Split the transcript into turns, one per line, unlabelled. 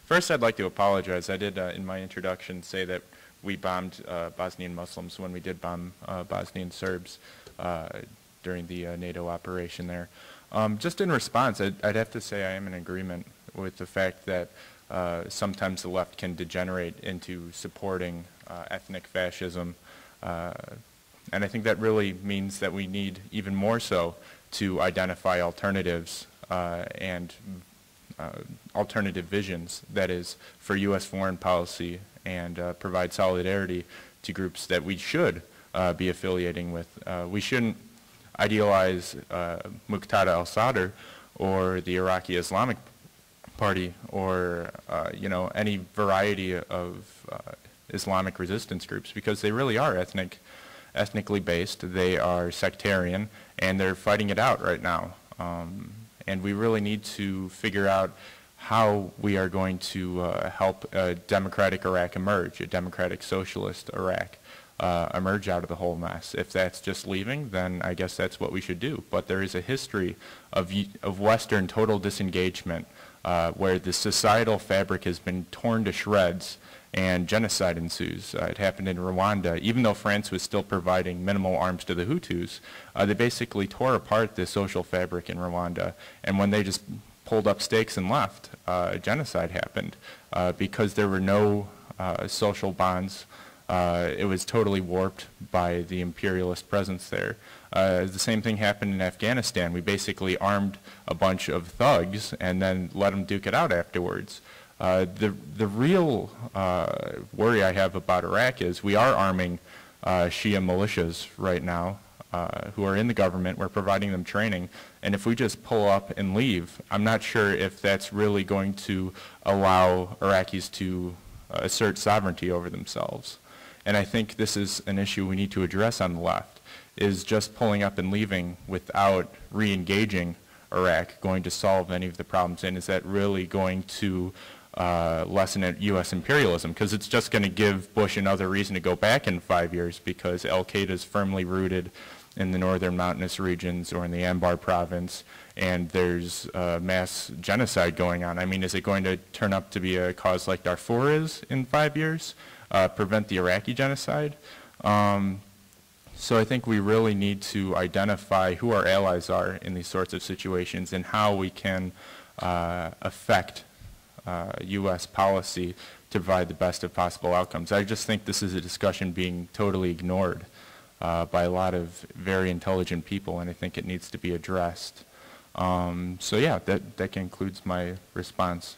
First, I'd like to apologize. I did, in my introduction, say that we bombed Bosnian Muslims when we did bomb Bosnian Serbs during the NATO operation there. Just in response, I'd have to say I am in agreement with the fact that sometimes the left can degenerate into supporting ethnic fascism. And I think that really means that we need even more so to identify alternatives and alternative visions, that is, for U.S. foreign policy, and provide solidarity to groups that we should be affiliating with. We shouldn't idealize Muqtada al-Sadr or the Iraqi Islamic Party or any variety of Islamic resistance groups, because they really are ethnically based. They are sectarian, and they're fighting it out right now. And we really need to figure out how we are going to help a democratic Iraq emerge, a democratic socialist Iraq emerge out of the whole mess. If that's just leaving, then I guess that's what we should do. But there is a history of Western total disengagement where the societal fabric has been torn to shreds and genocide ensues. It happened in Rwanda. Even though France was still providing minimal arms to the Hutus, they basically tore apart the social fabric in Rwanda. And when they just pulled up stakes and left, genocide happened because there were no social bonds. It was totally warped by the imperialist presence there. The same thing happened in Afghanistan. We basically armed a bunch of thugs and then let them duke it out afterwards. The real worry I have about Iraq is we are arming Shia militias right now who are in the government. We're providing them training. And if we just pull up and leave, I'm not sure if that's really going to allow Iraqis to assert sovereignty over themselves. And I think this is an issue we need to address on the left, is just pulling up and leaving without re-engaging Iraq going to solve any of the problems, and is that really going to lessen U.S. imperialism? Because it's just going to give Bush another reason to go back in 5 years, because al-Qaeda is firmly rooted in the northern mountainous regions or in the Anbar province, and there's mass genocide going on. I mean, is it going to turn up to be a cause like Darfur is in 5 years? Prevent the Iraqi genocide? So I think we really need to identify who our allies are in these sorts of situations and how we can affect U.S. policy to provide the best of possible outcomes. I just think this is a discussion being totally ignored by a lot of very intelligent people, and I think it needs to be addressed. So yeah, that concludes my response.